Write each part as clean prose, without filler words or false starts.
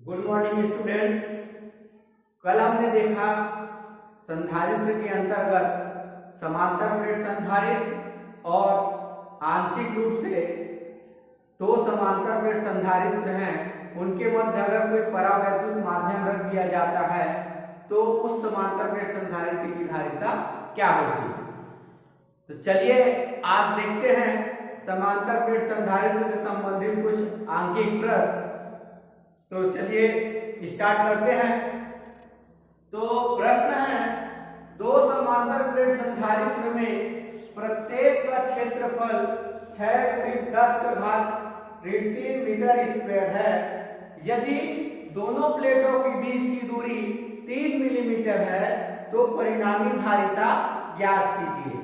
Good morning students. कल हमने देखा संधारित्र के अंतर्गत समांतर प्लेट संधारित्र और आंशिक रूप से दो समांतर प्लेट संधारित्र हैं, उनके मध्य अगर कोई परावैद्युत माध्यम रख दिया जाता है तो उस समांतर प्लेट संधारित्र की धारिता क्या होगी। तो चलिए आज देखते हैं समांतर प्लेट संधारित्र से संबंधित कुछ आंकिक प्रश्न। तो चलिए स्टार्ट करते हैं। तो प्रश्न है, दो समांतर प्लेट संधारित्र में प्रत्येक का क्षेत्रफल 6×10⁻³ मीटर स्क्वायर है। यदि दोनों प्लेटों के बीच की दूरी 3 मिलीमीटर है तो परिणामी धारिता ज्ञात कीजिए।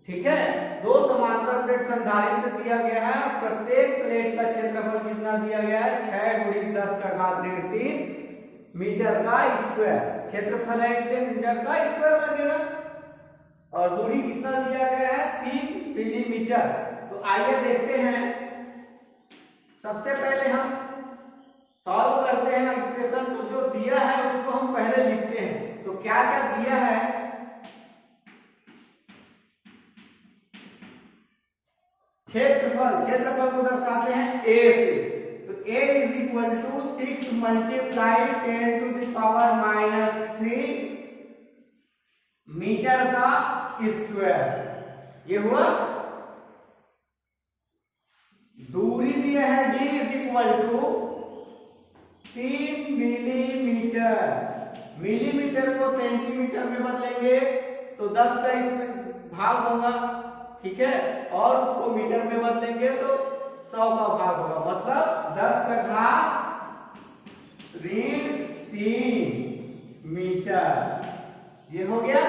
ठीक है, दो समांतर प्लेट संधारित्र दिया गया है, प्रत्येक प्लेट का क्षेत्रफल कितना दिया गया है 6×10⁻³ मीटर का स्क्वायर। क्षेत्रफल है इसलिए मीटर का स्क्वायर लगेगा और दूरी कितना दिया गया है 3 मिलीमीटर। तो आइए देखते हैं। सबसे पहले हम सॉल्व करते हैं इक्वेशन। तो जो दिया है उसको हम पहले लिखते हैं। तो क्या क्या दिया है, क्षेत्रफल को दर्शाते हैं a से। तो a = 6 × 10⁻³ मीटर का स्क्वायर। ये हुआ। दूरी दिया है d = 3 मिलीमीटर। मिलीमीटर को सेंटीमीटर में बदलेंगे तो 10 का इसमें भाग होगा, ठीक है, और उसको मीटर में बदलेंगे तो 100 का भाग होगा, मतलब 10⁻³ मीटर। ये हो गया।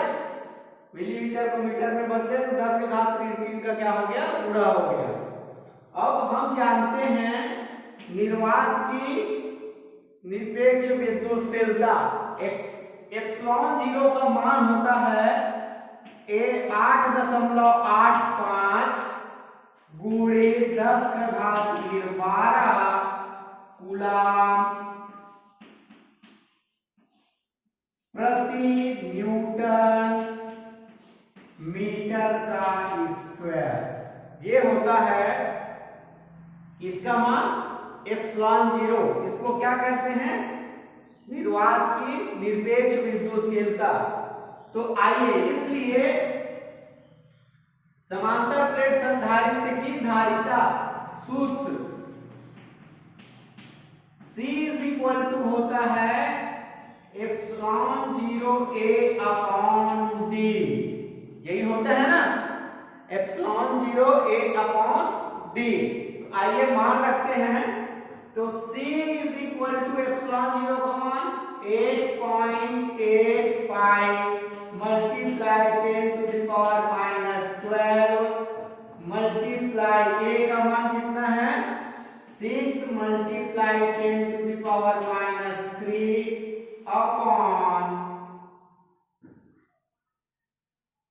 मिलीमीटर को मीटर में बदले तो 10⁻³ का क्या हो गया, गुणा हो गया। अब हम जानते हैं निर्वात की निरपेक्ष विद्युतशीलता ε0 का मान होता है 8.85 × 10⁻³ कूलाम प्रति न्यूटन मीटर का स्क्वायर। ये होता है इसका मान ε0। इसको क्या कहते हैं, निर्वात की निरपेक्ष विद्युतशीलता। तो आइए, इसलिए समांतर प्लेट संधारित्र की धारिता सूत्र C होता है ε0A/d। यही होता है ना, ε0A/d। तो आइए मान रखते हैं। तो C = ε0 का मान 8.85 मल्टीप्लाई 10⁻⁻12 मल्टीप्लाई a का मान कितना है 6 मल्टीप्लाई 10⁻³ अपॉन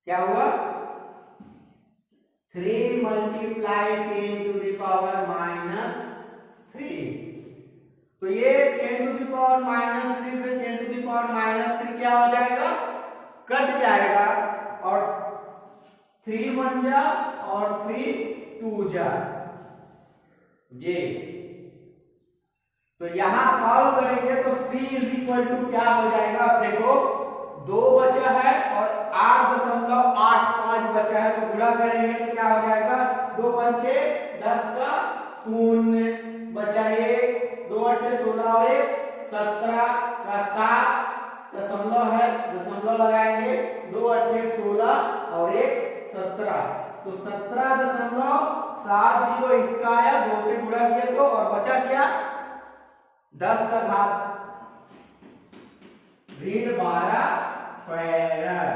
क्या हुआ 3 मल्टीप्लाई 10⁻³ तो ये 10⁻³ से 10⁻³ क्या हो जाएगा, कट जाएगा और 3 1 जा और 3 2 जा। ये तो यहां सॉल्व करेंगे तो C = क्या हो जाएगा, देखो 2 बचा है और 8.85 बचा है, तो गुणा करेंगे तो क्या हो जाएगा 2 5 6 10 का 0 बचा 1 2 8 16 और 1 17 का 7 दशमलव है, दशमलव लगाएंगे 2 8 16 और 1 17, तो 17.70 इसका आया, 2 से गुणा किया तो, और बचा क्या 10⁻12 फैराड।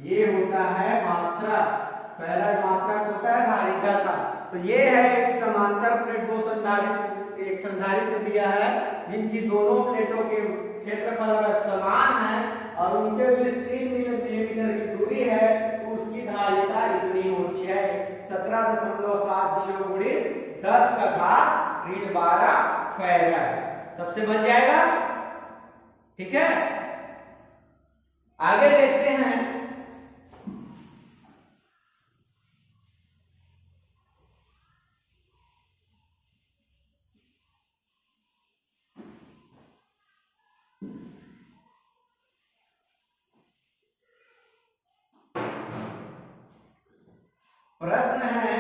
ये होता है मात्रा, फैराड मात्रक होता है धारिता का। तो ये है एक समांतर प्लेट, दो संधारित्र, एक संधारित्र दिया है जिनकी दोनों प्लेटों के क्षेत्रफल अगर समान है और उनके बीच 3 मिलीमीटर की दूरी है तो उसकी धारिता इतनी होती है 17.70 × 10⁻12 फैराड। सबसे बन जाएगा। ठीक है, आगे देखते हैं। प्रश्न है,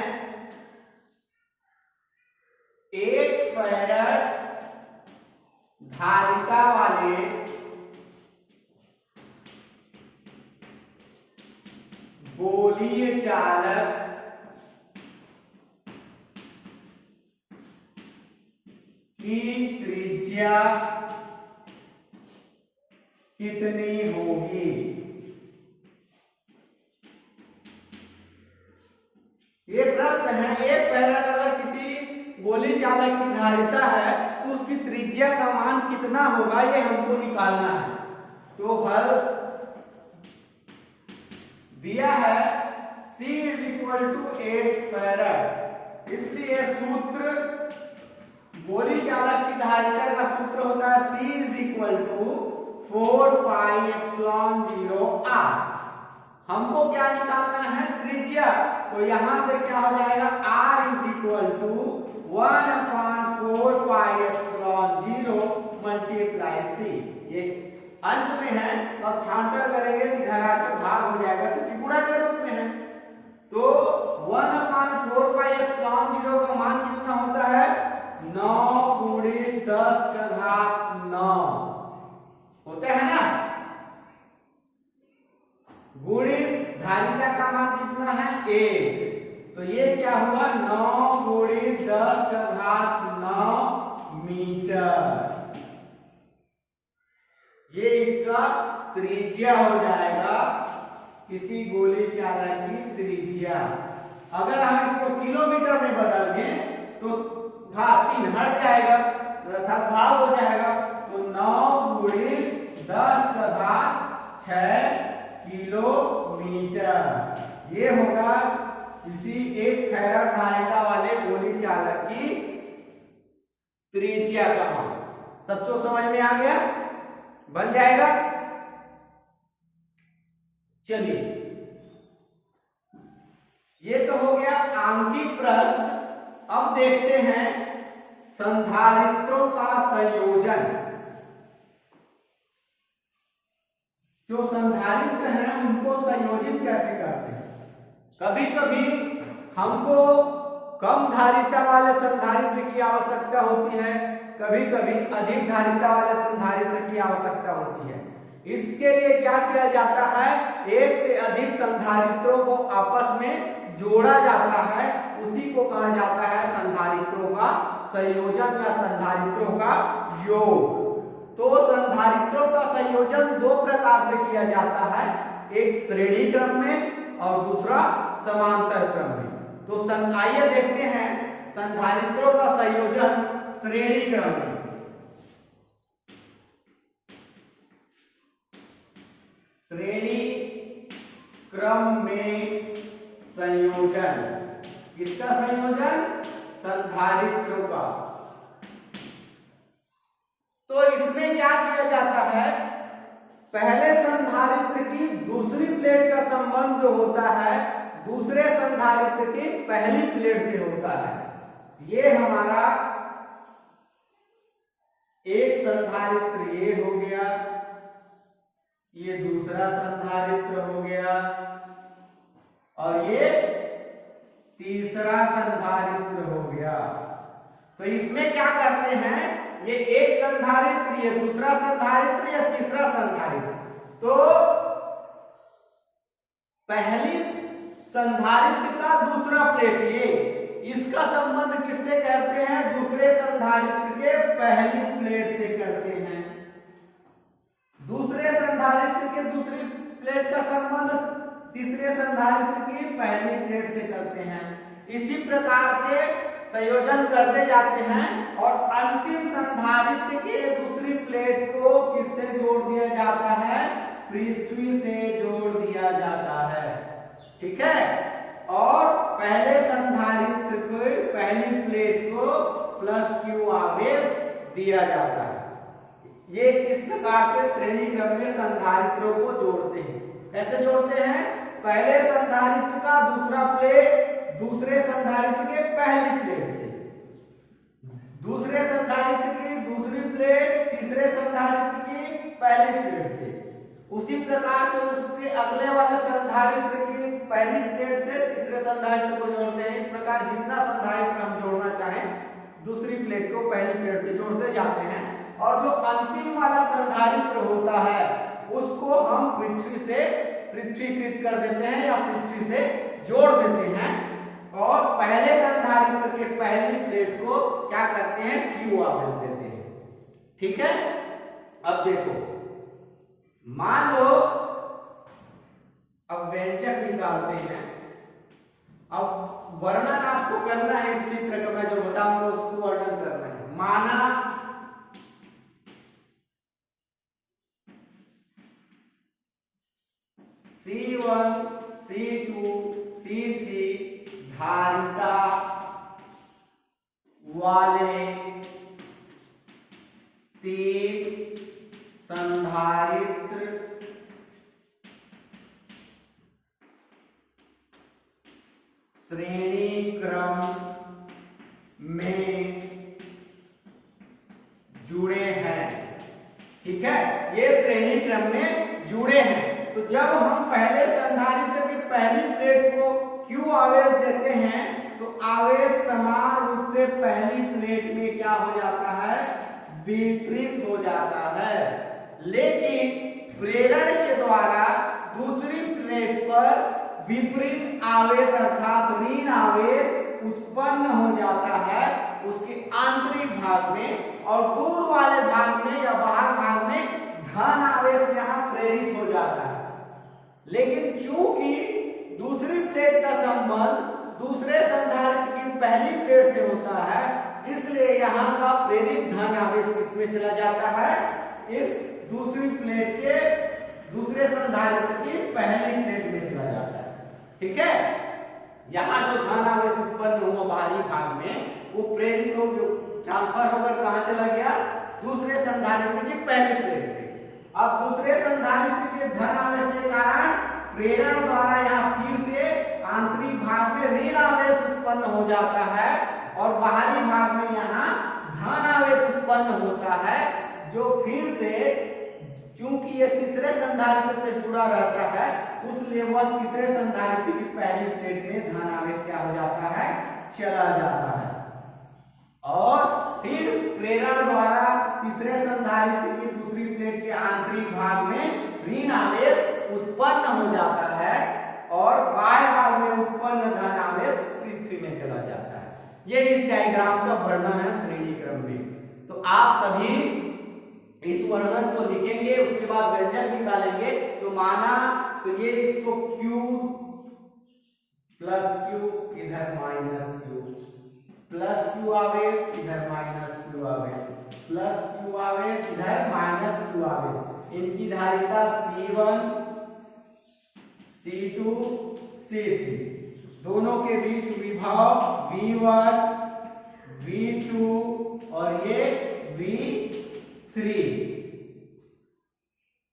1 फैराड धारिता वाले गोलीय चालक की त्रिज्या कितनी होगी? ये प्रश्न है, एक फैराड अगर किसी गोली चालक की धारिता है तो उसकी त्रिज्या का मान कितना होगा, ये हमको निकालना है। तो हल दिया है C = 8 फैराड, इसलिए सूत्र गोली चालक की धारिता का सूत्र होता है C = 4πε0r। हमको क्या निकालना है? त्रिज्या। तो यहां से क्या हो जाएगा? R = 1/4πε0 × C। ये अंश में है, तो अब छांतर करेंगे तो इधर आकर भाग हो जाएगा, क्योंकि गुणा के रूप में है। तो 1/4πε0 का मान कितना होता है? 9 × 10⁹ होता है ना। गुणित धारिता का मान कितना है? 1। तो ये क्या हुआ? 9 × 10⁹ मीटर। ये इसका त्रिज्या हो जाएगा, किसी गोली चालक की त्रिज्या। अगर हम इसको किलोमीटर में बदल दें तो घात 3 हट जाएगा, अर्थात भाग हो जाएगा। तो 9 × 10⁶ किलोमीटर। ये होगा किसी 1 फैराड धारिता वाले गोली चालक की त्रिज्या का मान। सबको समझ में आ गया? बन जाएगा। चलिए, ये तो हो गया आंकिक प्रश्न। अब देखते हैं संधारित्रों का संयोजन। जो संधारित्र हैं उनको संयोजित कैसे करते हैं? कभी कभी हमको कम धारिता वाले संधारित्र की आवश्यकता होती है, कभी कभी अधिक धारिता वाले संधारित्र की आवश्यकता होती है। इसके लिए क्या किया जाता है? एक से अधिक संधारित्रों को आपस में जोड़ा जाता है, उसी को कहा जाता है संधारित्रों का संयोजन या संधारित्रों का योग। तो संधारित्रों का संयोजन 2 प्रकार से किया जाता है, एक श्रेणी क्रम में और दूसरा समांतर क्रम में। तो आइए देखते हैं संधारित्रों का संयोजन श्रेणी क्रम में। श्रेणी क्रम में संयोजन, किसका संयोजन? संधारित्रों का। तो इसमें क्या किया जाता है? पहले संधारित्र की दूसरी प्लेट का संबंध जो होता है दूसरे संधारित्र की पहली प्लेट से होता है। ये हमारा एक संधारित्र ये हो गया, ये दूसरा संधारित्र हो गया और ये तीसरा संधारित्र हो गया। तो इसमें क्या करते हैं? ये एक संधारित्र, ये दूसरा संधारित्र या तीसरा संधारित्र। तो पहली संधारित्र का दूसरा प्लेट, ये इसका संबंध किससे करते हैं? दूसरे संधारित्र के पहली प्लेट से करते हैं। दूसरे संधारित्र के दूसरी प्लेट का संबंध तीसरे संधारित्र की पहली प्लेट से करते हैं। इसी प्रकार से संयोजन करते जाते हैं और अंतिम संधारित्र के दूसरी प्लेट को किससे जोड़ दिया जाता है? पृथ्वी से जोड़ दिया जाता है। ठीक है। और पहले संधारित्र को पहली प्लेट को +q आवेश दिया जाता है। ये इस प्रकार से श्रेणी क्रम में संधारित्रों को जोड़ते हैं। कैसे जोड़ते हैं? पहले संधारित्र का दूसरा प्लेट दूसरे संधारित्र के पहली प्लेट से, दूसरे संधारित्र की दूसरी प्लेट तीसरे संधारित्र की पहली प्लेट से, उसी प्रकार से उसके अगले वाले संधारित्र की पहली प्लेट से तीसरे संधारित्र को जोड़ते हैं। इस प्रकार जितना संधारित्र हम जोड़ना चाहें दूसरी प्लेट को पहली प्लेट से जोड़ते जाते हैं, और जो अंतिम वाला संधारित्र होता है उसको हम पृथ्वीकृत कर देते हैं या पृथ्वी से जोड़ देते हैं, और पहले संधारित्र के पहली प्लेट को क्या करते हैं? क्यू आवेश देते हैं। ठीक है, अब देखो, मान लो अब व्यंजक निकालते हैं। अब वर्णन आपको करना है, इस चित्र का मैं जो बताऊंगा उसको वर्णन करना है। माना C1 C2 C3 धारिता वाले 3 संधारित्र श्रेणी क्रम में जुड़े हैं। ठीक है, ये श्रेणी क्रम में जुड़े हैं। तो जब हम पहले संधारित्र की पहली प्लेट को क्यू आवेश देते हैं तो आवेश समान रूप से पहली प्लेट में क्या हो जाता है? विपरीत हो जाता है। लेकिन प्रेरण के द्वारा दूसरी प्लेट पर विपरीत आवेश अर्थात ऋण आवेश उत्पन्न हो जाता है उसके आंतरिक भाग में, और दूर वाले भाग में या बाहर भाग में धन आवेश यहां प्रेरित हो जाता है। लेकिन चूंकि दूसरी प्लेट का संबंध दूसरे संधारित्र की पहली प्लेट से होता है, इसलिए यहां का प्रेरित धन आवेश किसमें चला जाता है? इस दूसरी प्लेट के दूसरे संधारित्र की पहली प्लेट में चला जाता है। ठीक है, यहां जो धन आवेश उत्पन्न हुआ बाहरी भाग में वो प्रेरित हो ट्रांसफर होकर कहां चला गया? दूसरे संधारित्र की पहली प्लेट में। अब दूसरे संधारित्र के धन आवेश के कारण प्रेरण द्वारा यहाँ फिर से आंतरिक भाग में ऋण आवेश उत्पन्न हो जाता है, और बाहरी भाग में यहाँ धन आवेश उत्पन्न होता है, जो फिर से चूंकि ये तीसरे संधारित्र से जुड़ा रहता है उसलिए वह तीसरे संधारित्र की पहली प्लेट में धन आवेश क्या हो जाता है? चला जाता है, और फिर प्रेरण द्वारा तीसरे संधारित्र की दूसरी प्लेट के आंतरिक भाग में ऋण आवेश उत्पन्न हो जाता है, और बाह्य भाग में उत्पन्न धन आवेश पृथ्वी में चला जाता है। ये इस डायग्राम का वर्णन है श्रेणी क्रम में। तो आप सभी इस वर्णन को लिखेंगे, उसके बाद व्यंजक निकालेंगे। तो माना तो ये इसको Q प्लस Q इधर माइनस Q, प्लस Q आवेश इधर माइनस Q आवेश, प्लस Q आवेश इधर माइनस Q आवेश। इनकी धारिता C1 C2 C3, दोनों के बीच विभव V1 V2 और ये V3।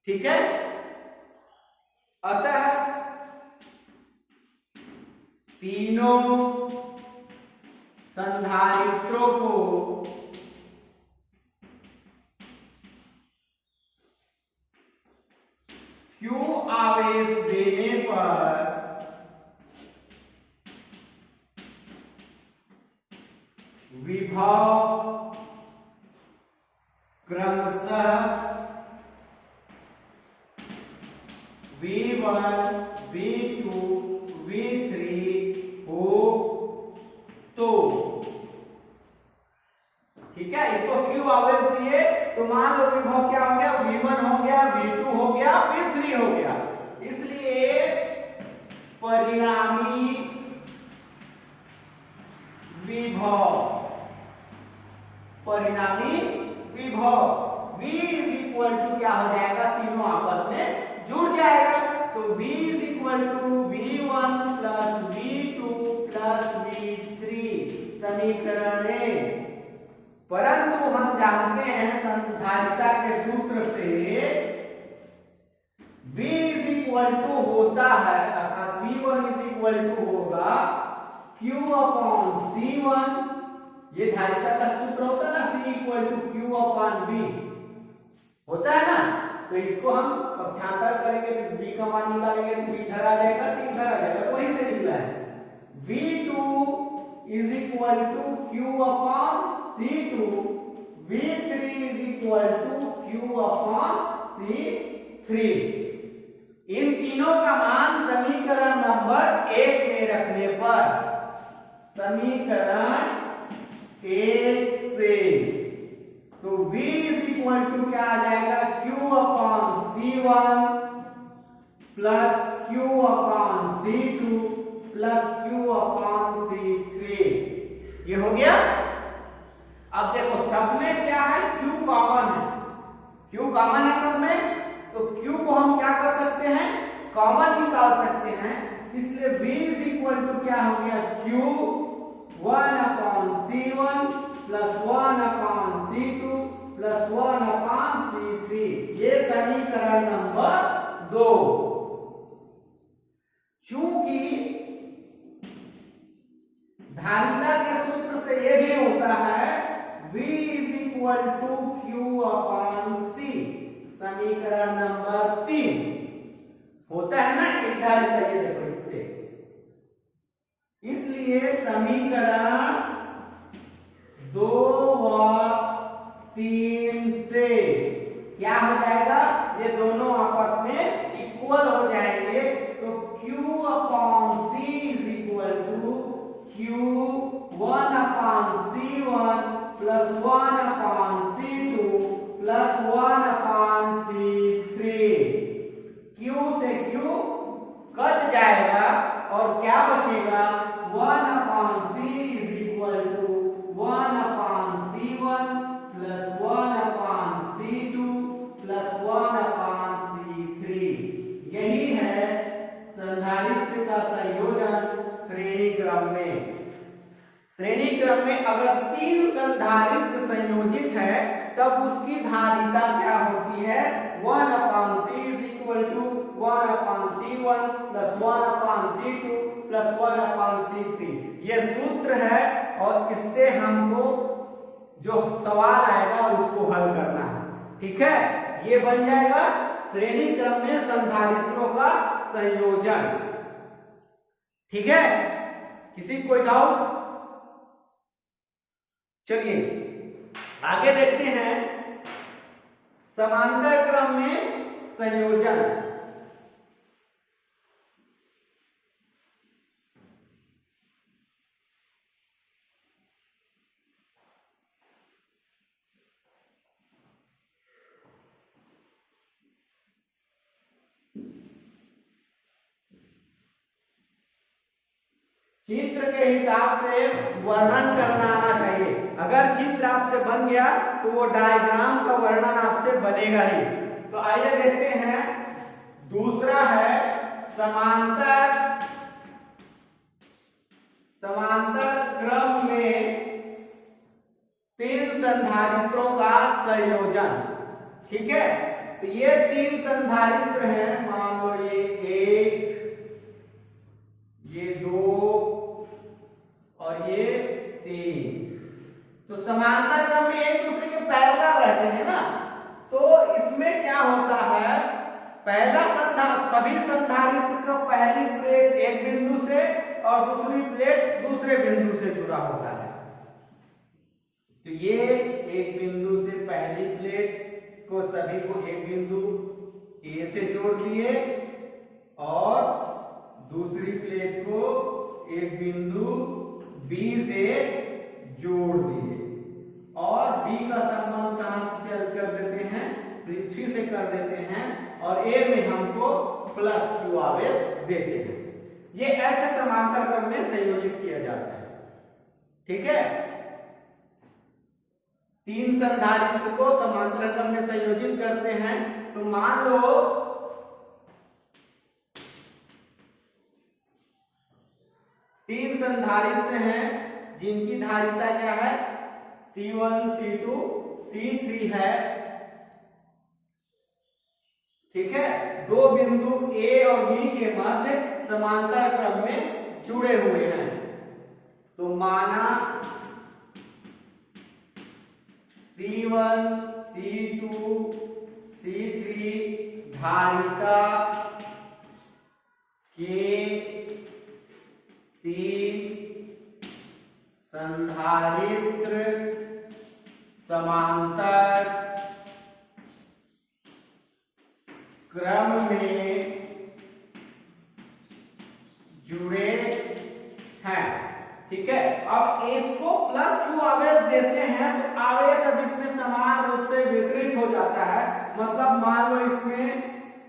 ठीक है, अतः तीनों संधारित्रों को Q आवेश देने पर विभव क्रमशः V1 V2 V3 हो तो। ठीक है, इसको Q आवेश दिए तो मान लो विभव क्या हो गया? V1 हो गया, V2 हो गया, V3 हो गया। इसलिए परिणामी विभव V इज इक्वल टू क्या हो जाएगा? तीनों आपस में जुड़ जाएगा। तो V is equal to V1 plus V2 plus V3 समीकरण परंतु हम जानते हैं संधारिता के सूत्र से V इज इक्वल टू होता है, अर्थात V1 इज इक्वल टू होगा Q अपॉन C1। ये धारिता का सूत्र होता है ना, C equal to Q upon V होता है ना। तो इसको हम पक्षांतर करेंगे तो V का मान निकालेंगे तो V इधर आ जाएगा, C इधर आ जाएगा, तो वहीं से निकला है V2 is equal to Q upon C2, V3 is equal to Q upon C3। इन तीनों का मान समीकरण नंबर 1 में रखने पर, समीकरण 1 से, तो V इज इक्वल टू क्या आ जाएगा, Q upon C1 plus Q upon C2 plus Q upon C3। ये हो गया। अब देखो सब में क्या है, Q कॉमन है, Q कॉमन है सब में, तो Q को हम क्या कर सकते हैं, कॉमन निकाल सकते हैं। इसलिए V इज इक्वल टू क्या हो गया, Q 1 upon C1 plus 1 upon C2 plus 1 upon C3। ये समीकरण नंबर 2। चूंकि धारिता के सूत्र से ये भी होता है V is equal to Q upon C, समीकरण नंबर 3 होता है ना, एक धारिता, ये देखो इससे, इसलिए समीकरण 2 व 3 से क्या हो जाएगा, ये दोनों आपस में इक्वल हो जाएंगे। तो Q upon C is equal to Q 1 upon C1 plus 1 upon C2 plus 1 upon C3। Q से Q कट जाएगा और क्या बचेगा, 1 upon C is equal to 1 upon C1 plus 1 upon C2 plus 1 upon C3। यही है संधारित्र का संयोजन श्रेणी क्रम में। श्रेणी क्रम में अगर 3 संधारित्र संयोजित है तब उसकी धारिता क्या होती है, 1 upon C is equal to 1 upon C1 plus 1 upon C2 plus 1 upon C3। ये सूत्र है और इससे हमको जो सवाल आएगा उसको हल करना है, ठीक है। ये बन जाएगा श्रेणी क्रम में संधारित्रों का संयोजन, ठीक है। किसी कोई डाउट? चलिए आगे देखते हैं समांतर क्रम में संयोजन। चित्र के हिसाब से वर्णन करना आना चाहिए। अगर चित्र आपसे बन गया तो वो डायग्राम का वर्णन आपसे बनेगा ही। तो आइए देखते हैं, दूसरा है समांतर क्रम में 3 संधारित्रों का संयोजन, ठीक है। तो ये 3 संधारित्र हैं, मान लो ये 1, ये 2 और ये 3। तो समांतर क्रम में एक दूसरे के पैरेलल रहते हैं ना, तो इसमें क्या होता है, पहला सभी संधारित्र का पहली प्लेट एक बिंदु से और दूसरी प्लेट दूसरे बिंदु से जुड़ा होता है। तो ये एक बिंदु से पहली प्लेट को सभी को एक बिंदु A से जोड़ दिए और दूसरी प्लेट को एक बिंदु B से जोड़ दिए और B का संबंध कहां से कर देते हैं, पृथ्वी से कर देते हैं और A में हमको प्लस Q आवेश देते हैं। ये ऐसे समांतर क्रम में संयोजित किया जाता है, ठीक है। 3 संधारित्र को समांतर क्रम में संयोजित करते हैं। तो मान लो तीन संधारित्र हैं जिनकी धारिता क्या है, C1 C2 C3 है, ठीक है। दो बिंदु A और B के मध्य समांतर क्रम में जुड़े हुए हैं। तो माना C1 C2 C3 धारिता के तीन संधारित्र समांतर क्रम में जुड़े हैं, ठीक है। अब इसको प्लस क्यू आवेश देते हैं तो आवेश अब इसमें समान रूप से वितरित हो जाता है। मतलब मान लो इसमें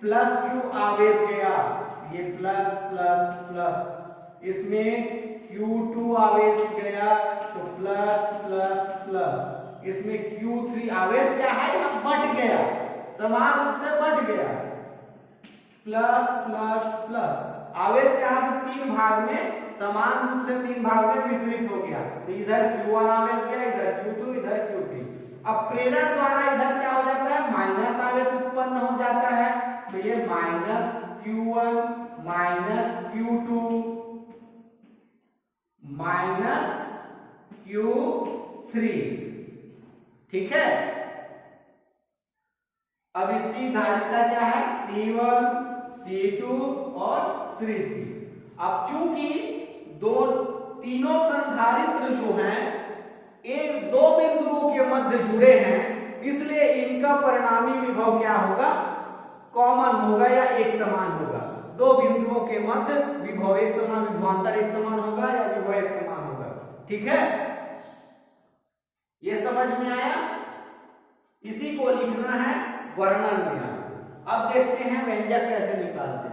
प्लस क्यू आवेश गया, ये प्लस प्लस प्लस, इसमें Q2 आवेश गया तो प्लस प्लस प्लस, इसमें Q3 आवेश क्या है, यहां बट गया, समान रूप से बट गया, प्लस प्लस प्लस, आवेश यहां से तीन भाग में समान रूप से तीन भाग में वितरित हो गया। तो इधर Q1 आवेश गया, इधर Q2, इधर Q3। अब प्रेरण द्वारा इधर क्या हो जाता है, माइनस आवेश उत्पन्न हो जाता है। तो ये minus Q1 minus Q2 minus Q3, ठीक है। अब इसकी धारिता क्या है, C1 C2 और C3। अब चूंकि तीनों संधारित्र जो हैं एक दो बिंदुओं के मध्य जुड़े हैं, इसलिए इनका परिणामी विभव क्या होगा, कॉमन होगा या एक समान होगा। दो बिंदुओं के मध्य विभव एक समान, विभवांतर एक समान होगा या विभव एक समान होगा, ठीक है। ये समझ में आया। इसी को लिखना है वर्णन में। अब देखते हैं व्यंजक कैसे निकालते हैं।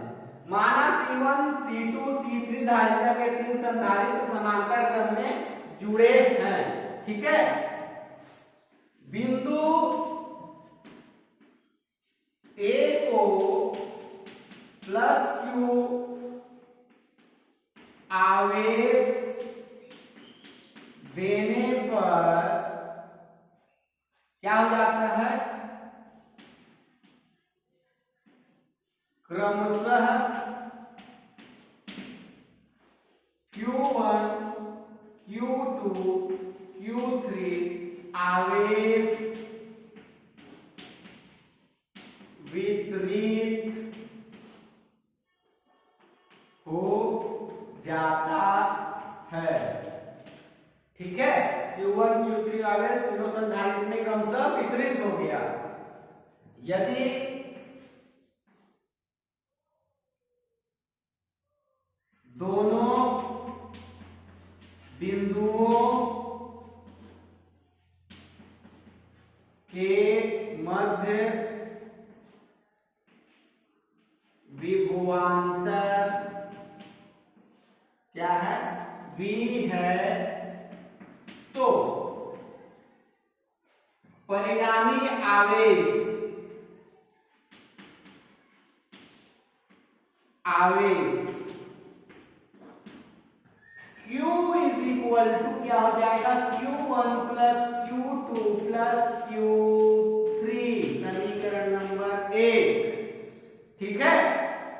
माना C1 C2 C3 धारिता के तीन संधारित्र समांतर क्रम में जुड़े हैं, ठीक है। बिंदु A को प्लस Q आवेश देने पर क्या हो जाता है, क्रमशः Q1 Q2 Q3 आवेश वितरित हो जाता है, ठीक है। Q1 Q3 आवेश तीनों संधारित्र में क्रमशः वितरित हो गया। यदि दोनों बिंदुओं के मध्य विभवांतर क्या है, V है, तो परिणामी आवेश Q इज इक्वल टू क्या हो जाएगा, Q1 plus Q2 plus Q3, समीकरण नंबर 1, ठीक है।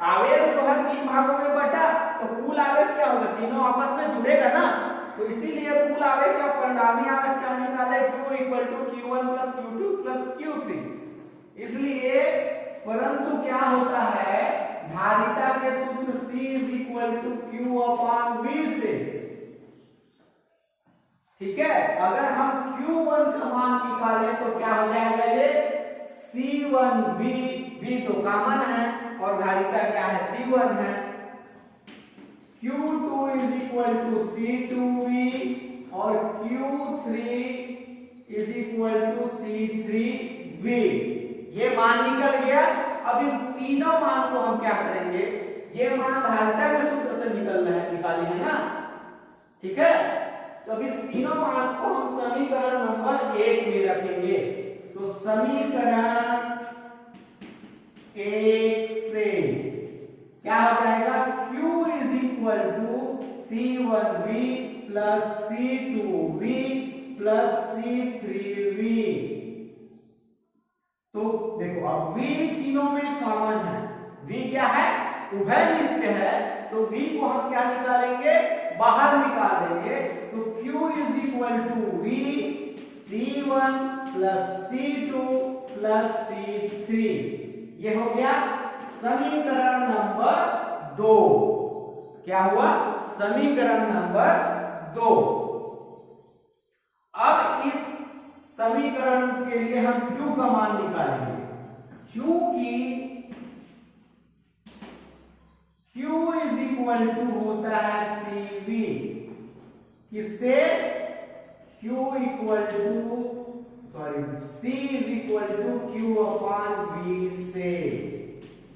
आवेश जो है तीन भागों में बटा, तो कुल आवेश क्या होगा, तीनों आपस में जुड़ेगा ना, तो इसीलिए कुल आवेश या परिणामी आवेश क्या निकाले, Q equal to Q1 plus Q2 plus Q3। इसलिए परंतु क्या होता है, धारिता के सूत्र C is equal to Q upon V से, ठीक है। अगर हम Q1 का मान निकालें तो क्या हो जाएगा, ये C1V, V तो कॉमन है और धारिता क्या है, C1 है। Q2 is equal to C2V और Q3 is equal to C3V। ये मान निकल गया। अब इन तीनों मान को हम क्या करेंगे, ये मान धारिता के सूत्र से निकाले हैं ना, ठीक है। तो अब इस तीनों मान को हम समीकरण नंबर 1 में रखेंगे। तो समीकरण 1 से क्या हो जाएगा, Q is equal to C1V plus C2V plus C3V। तो देखो अब V तीनों में कॉमन है, V क्या है, उभयनिष्ठ है, तो V को हम क्या निकालेंगे, बाहर निकाल देंगे। तो Q is equal to V C1 plus C2 plus C3। ये हो गया समीकरण नंबर 2। क्या हुआ, समीकरण नंबर 2। अब इस समीकरण के लिए हम Q का मान निकालेंगे, चूंकि Q इज इक्वल टू होता है CV, किससे, Q equal to C is equal to Q upon V से,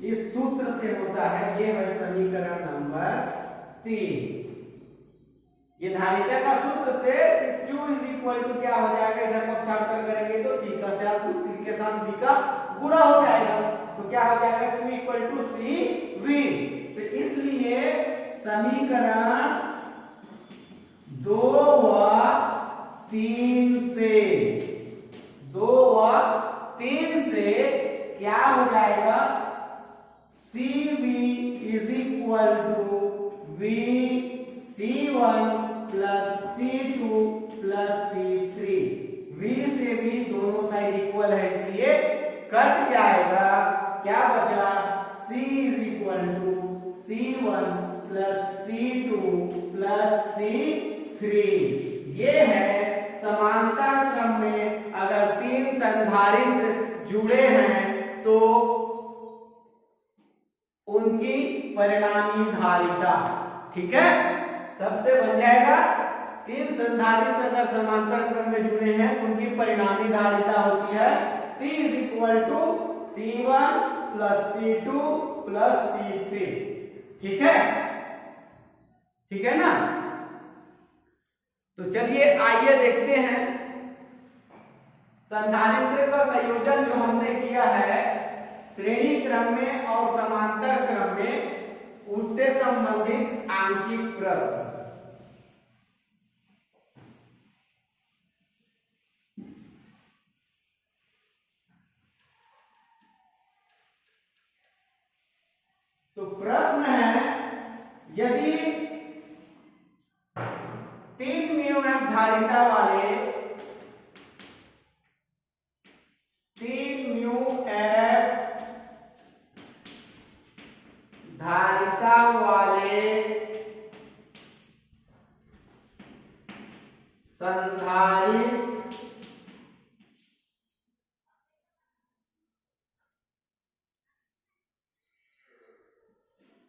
इस सूत्र से होता है। ये है समीकरण नंबर 3। ये धारिता का सूत्र से Q इज इक्वल टू क्या हो जाएगा, इधर पक्षांतर करेंगे तो C का C के साथ V का गुणा हो जाएगा, तो क्या हो जाएगा Q इक्वल टू CV। तो इसलिए समीकरण 2 व 3 से, 2 व 3 से क्या हो जाएगा, CV is equal to V C1 plus C2 plus C3। V से भी दोनों साइड इक्वल है, इसलिए कट जाएगा। क्या बचा, C is equal to C1 plus C2 plus C3। ये है समांतर क्रम में अगर 3 संधारित्र जुड़े हैं तो उनकी परिणामी धारिता, ठीक है, सबसे बन जाएगा 3 संधारित्र अगर समांतर क्रम में जुड़े हैं उनकी परिणामी धारिता होती है C is equal to C1 plus C2 plus C3। ठीक है, ठीक है ना। तो चलिए आइए देखते हैं संधारित्र का संयोजन जो हमने किया है श्रेणी क्रम में और समांतर क्रम में, उससे संबंधित आंकिक प्रश्न। तो प्रश्न है, यदि 3 μF धारिता वाले 3 μF धारिता वाले संधारित्र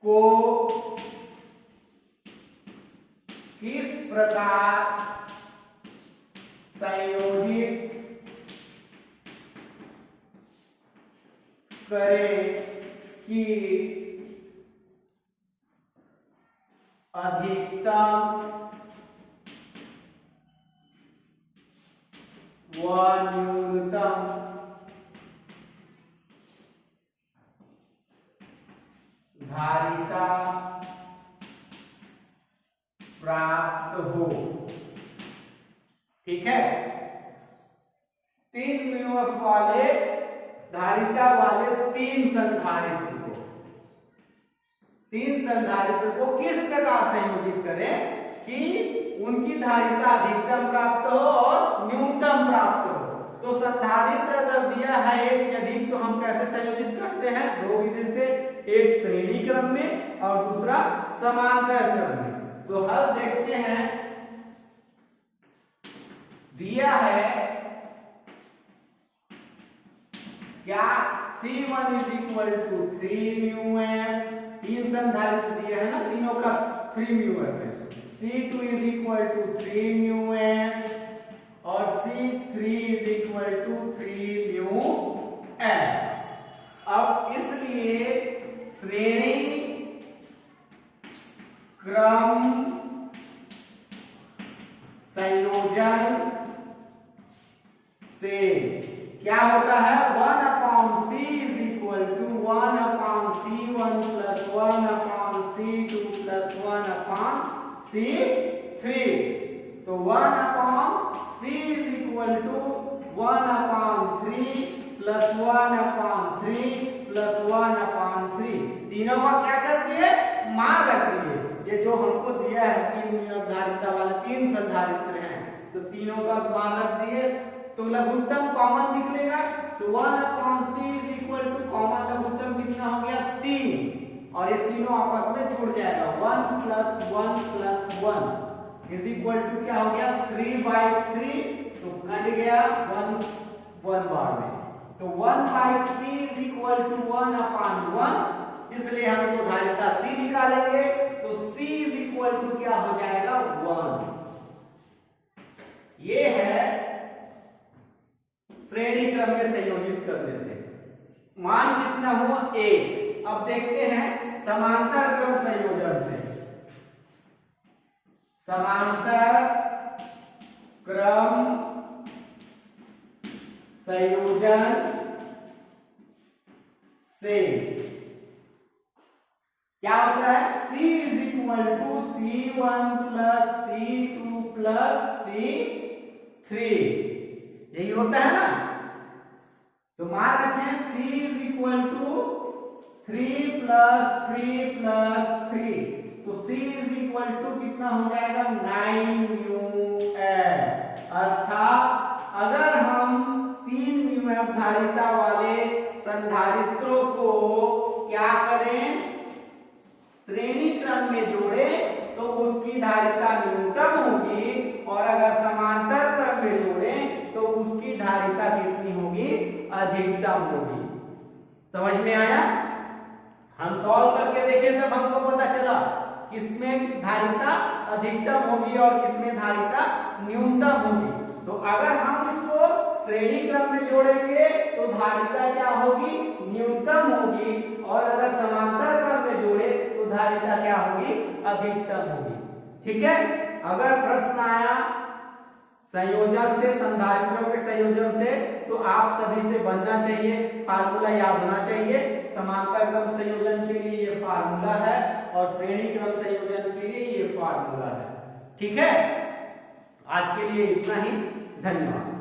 को किस प्रकार संयोजित करें कि अधिकतम व न्यूनतम धारिता प्राप्त हो। ठीक है, 3 μF वाले धारिता वाले 3 संधारित्र को किस प्रकार संयोजित करें कि उनकी धारिता अधिकतम प्राप्त हो और न्यूनतम प्राप्त हो। तो संधारित्र अगर दिया है एक से अधिक तो हम कैसे संयोजित करते हैं, 2 विधि से, एक श्रेणी क्रम में और दूसरा समांतर क्रम में। तो हल देखते हैं, दिया है क्या, C1 is equal to 3 μF, 3 संधारित्र दिए है ना, तीनों का 3 μF है। C2 is equal to 3 μF और C3 is equal to 3 μF। अब इसलिए श्रेणी क्रम संयोजन से क्या होता है, 1/C is equal to 1/C1 plus 1/C2 plus 1/C3। तो 1/C equal to 1/3 plus 1/3 plus 1/3। तीनों का क्या कर दिए, मान रख दिए। ये जो हमको दिया है 3 धारिता वाले 3 संधारित्र हैं, तो तीनों का मान रख दिए, तो लघुत्तम कॉमन निकलेगा। तो 1/c is equal to common लघुत्तम कितना हो गया 3, और ये तीनों आपस में जुड़ जाएगा 1 + 1 + 1 इज इक्वल टू क्या हो गया 3/3। तो कट गया 1 बार में, तो 1/c इज इक्वल टू 1/1, इसलिए हम तो धारिता c निकालेंगे। तो c इज इक्वल टू क्या हो जाएगा 1। ये है श्रेणी क्रम में संयोजित करने से मान कितना हुआ 1। अब देखते हैं समांतर क्रम संयोजन से। समांतर क्रम संयोजन से क्या होता है, c is equal to c1 plus c2 plus c3, यही होता है ना। तो मान रखें c इज इक्वल टू 3 + 3 + 3, तो c इज इक्वल टू कितना हो जाएगा 9μm। अर्थात अगर हम 3 μm धारिता वाले संधारित्रों को क्या करें, श्रेणी क्रम में जोड़े, तो उसकी धारिता न्यूनतम होगी, और अगर समांतर क्रम में जोड़े तो उसकी धारिता कितनी होगी, अधिकतम होगी। समझ में आया। हम सॉल्व करके देखें तब हमको पता चला किसमें धारिता अधिकतम होगी और किसमें धारिता न्यूनतम होगी। तो अगर हम इसको श्रेणी क्रम में जोड़ेंगे तो धारिता क्या होगी, न्यूनतम होगी, और अगर समांतर क्रम में जोड़े तो धारिता क्या होगी, अधिकतम होगी। ठीक है। अगर प्रश्न आया संयोजन से, संधारित्रों के संयोजन से, तो आप सभी से बनना चाहिए, फार्मूला याद होना चाहिए। समांतर क्रम संयोजन के लिए ये फार्मूला है और श्रेणी क्रम संयोजन के लिए ये फार्मूला है। ठीक है। आज के लिए इतना ही, धन्यवाद।